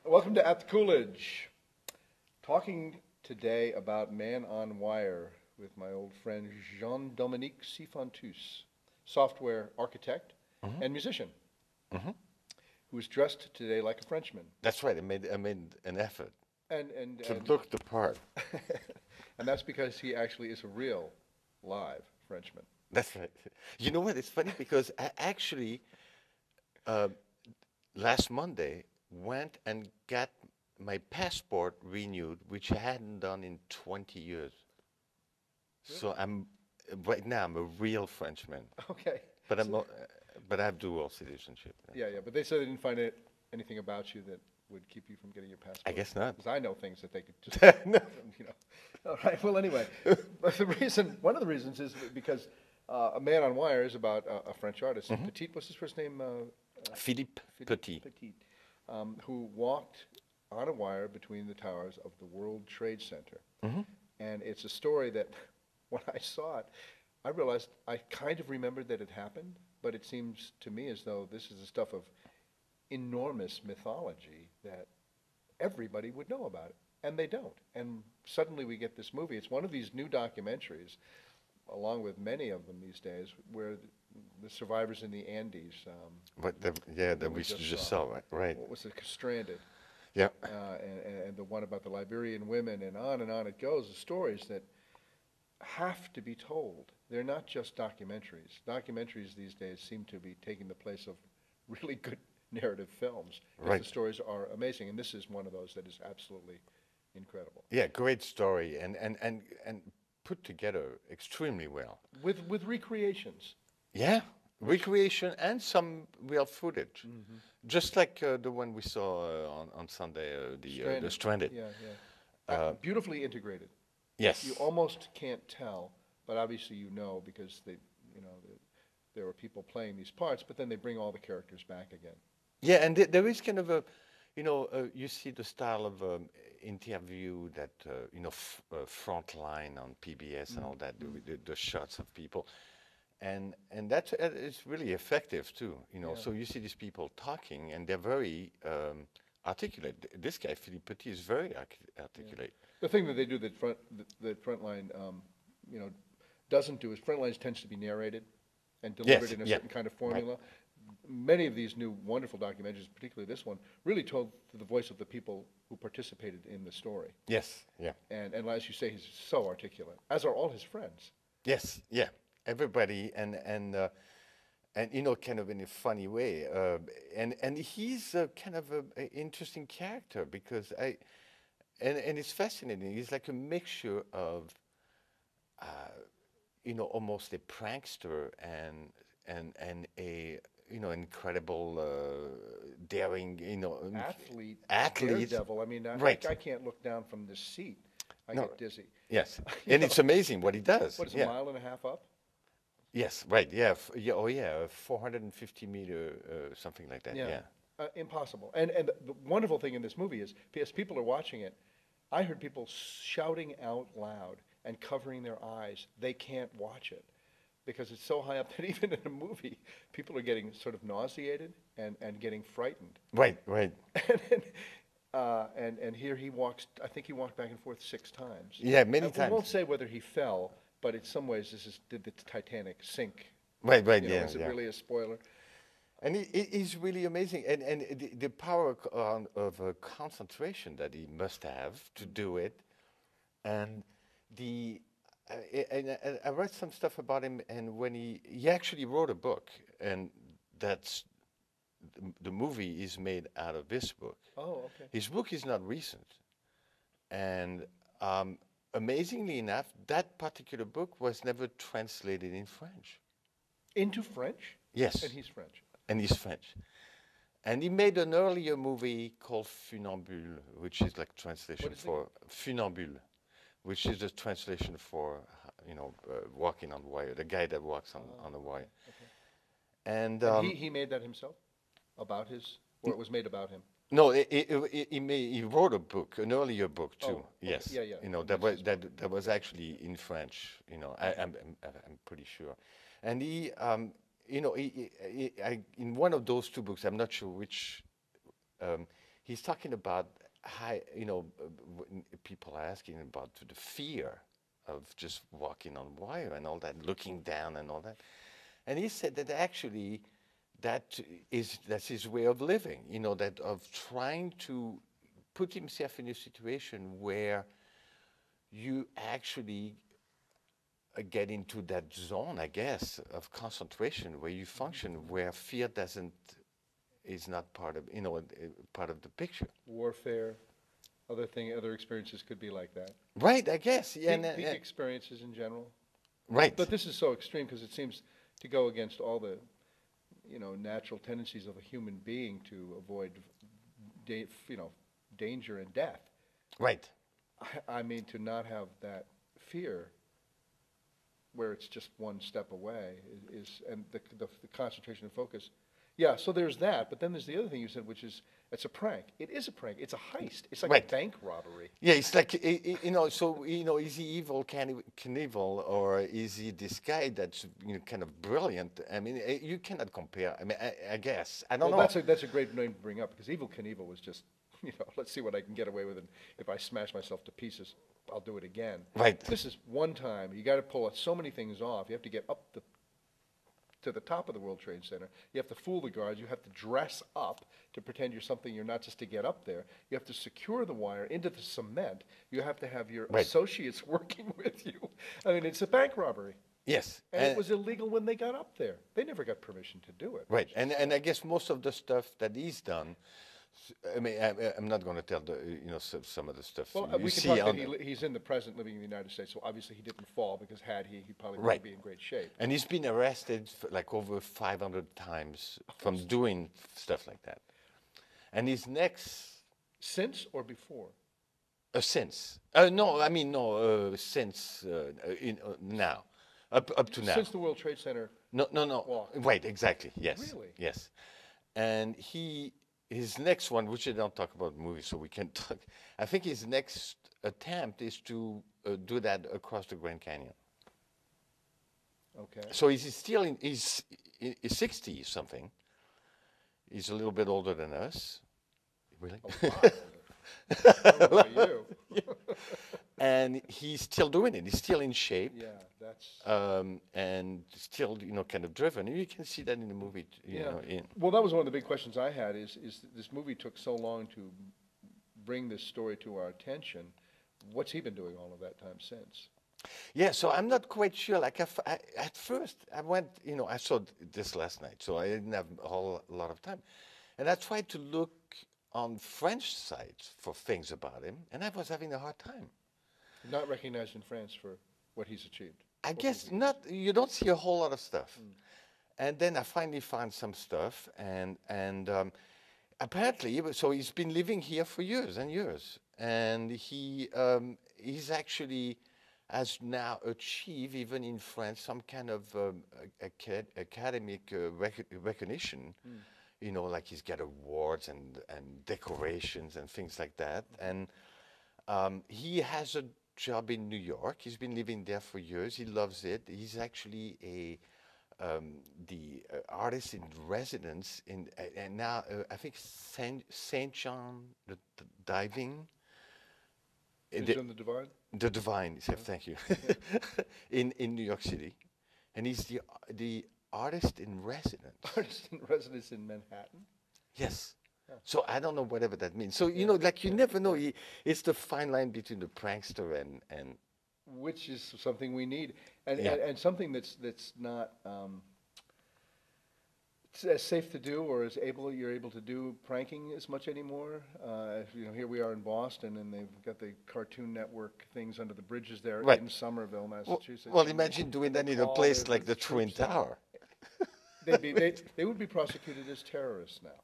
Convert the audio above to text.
Welcome to At the Coolidge. Talking today about Man on Wire with my old friend Jean-Dominique Sifantus, software architect and musician, who is dressed today like a Frenchman. That's right. I made an effort And to look the part. and that's because he actually is a real live Frenchman. That's right. You know what? It's funny because I actually last Monday went and got my passport renewed, which I hadn't done in 20 years. Really? So right now I'm a real Frenchman, Okay. but but I have dual citizenship. Yeah, but they said they didn't find anything about you that would keep you from getting your passport. I guess not. Because I know things that they could just, you know. All right. Well, anyway, but one of the reasons is because A Man on Wire is about a French artist. Petit, what's his first name? Philippe Petit. Petit, who walked on a wire between the towers of the World Trade Center. And it's a story that, when I saw it, I realized I kind of remembered that it happened, but it seems to me as though this is the stuff of enormous mythology that everybody would know about it, and they don't. And suddenly we get this movie. It's one of these new documentaries, along with many of them these days, where the survivors in the Andes. That we just saw, right? What was it? Stranded. Yeah. And the one about the Liberian women, and on it goes. The stories that have to be told. They're not just documentaries. Documentaries these days seem to be taking the place of really good narrative films. Right. The stories are amazing, and this is one of those that is absolutely incredible. Yeah, great story, and put together extremely well. With recreations. Yeah, recreation and some real footage, just like the one we saw on Sunday, the Stranded. Yeah. Beautifully integrated. Yes. You almost can't tell, but obviously you know because there are people playing these parts, but then they bring all the characters back again. Yeah, and there is kind of a, you see the style of interview that, Frontline on PBS and all that, the shots of people. And that is really effective too, So you see these people talking, and they're very articulate. This guy, Philippe Petit, is very articulate. Yeah. The thing that they do that Frontline, doesn't do is Frontline tends to be narrated and delivered in a certain kind of formula. Right. Many of these new wonderful documentaries, particularly this one, really told the voice of the people who participated in the story. Yes, yeah. And as you say, he's so articulate, as are all his friends. Yes, yeah. Everybody, and kind of in a funny way, and he's kind of an interesting character because and it's fascinating. He's like a mixture of, almost a prankster and a incredible daring, athlete, daredevil. I mean, right. I can't look down from this seat. I get dizzy. Yes, and it's amazing what he does. What is a mile and a half up? Yes, right. Yeah. 450 meter, something like that. Yeah. Impossible. And the wonderful thing in this movie is, as people are watching it, I heard people shouting out loud and covering their eyes. They can't watch it because it's so high up that even in a movie, people are getting sort of nauseated and getting frightened. Right. And here he walks. I think he walked back and forth 6 times. Yeah, many times. We won't say whether he fell. But in some ways, did the Titanic sink? Right, Is it really a spoiler? And he's really amazing. And the power of concentration that he must have to do it. And I read some stuff about him, and when he actually wrote a book, and that's the movie is made out of this book. Oh, okay. His book is not recent. And amazingly enough, that particular book was never translated in French. Into French? Yes. And he's French. And he's French. And he made an earlier movie called Funambule, which is like translation for Funambule, which is a translation for, walking on wire, the guy that walks on the wire. Okay. And he made that himself? About his, or it was made about him? No, he wrote a book, an earlier book too. Oh, okay. Yes, yeah. That was actually in French. I'm pretty sure, and he, in one of those 2 books, I'm not sure which, he's talking about how, when people are asking about the fear of just walking on wire and all that, looking down and all that. And he said that actually that's his way of living, that of trying to put himself in a situation where you actually get into that zone, I guess, of concentration where you function, where fear is not part of, part of the picture. Warfare, other experiences could be like that. Right, I guess. Yeah, Peak experiences in general. Right. But this is so extreme because it seems to go against all the, natural tendencies of a human being to avoid, danger and death. Right. I mean, to not have that fear where it's just one step away and the concentration and focus. Yeah, so there's that, but then there's the other thing you said, which is it's a prank. It is a prank. It's a heist. It's like Right. a bank robbery. Yeah, it's like, is he evil Knievel, or is he this guy that's kind of brilliant? I mean, you cannot compare. I mean, I guess. I don't know. That's a great name to bring up because Evel Knievel was just, let's see what I can get away with, and if I smash myself to pieces, I'll do it again. Right. This is one time. You got to pull so many things off. You have to get up to the top of the World Trade Center. You have to fool the guards. You have to dress up to pretend you're something you're not, just to get up there. You have to secure the wire into the cement. You have to have your Right. associates working with you. I mean, it's a bank robbery. Yes. And it was illegal when they got up there. They never got permission to do it. Right. And I guess most of the stuff that he's done, I mean, I'm not going to tell some of the stuff Well, you we can see talk on that he's in the present living in the United States, so obviously he didn't fall, because had he probably Right. would be in great shape. And he's been arrested like over 500 times from doing stuff like that. And his next, Since or before? since, since now, up to now. Since the World Trade Center. No. Walk. Right, exactly. Yes. Really? Yes. And his next one, which I don't talk about movies, so we can talk. I think his next attempt is to do that across the Grand Canyon. Okay. So he's still he's 60 something. He's a little bit older than us. Really? A lot older. I don't know about you. And he's still doing it. He's still in shape. Yeah, that's. And still, kind of driven. And you can see that in the movie. Well, that was one of the big questions I had. Is this movie took so long to bring this story to our attention? What's he been doing all of that time since? Yeah, so I'm not quite sure. Like at first, I went. I saw this last night, so I didn't have a whole lot of time, and I tried to look on French sites for things about him, and I was having a hard time. Not recognized in France for what he's achieved. I guess not. You don't see a whole lot of stuff. And then I finally found some stuff, and apparently, so he's been living here for years and years, and he's actually has now achieved, even in France, some kind of academic recognition. Like he's got awards and decorations and things like that, and he has a job in New York. He's been living there for years. He loves it. He's actually the artist in residence and now I think Saint John the Diving. John the Divine. The Divine. Thank you. in New York City, and he's the artist in residence. Artist in residence in Manhattan. Yes. So I don't know whatever that means. So you never know. It's the fine line between the prankster and which is something we need, and Yeah. and something that's not as safe to do, or you're able to do pranking as much anymore. Here we are in Boston, and they've got the Cartoon Network things under the bridges there Right. in Somerville, Massachusetts. Well, imagine doing that in a place like the Twin troops in. Tower. They would be prosecuted as terrorists now.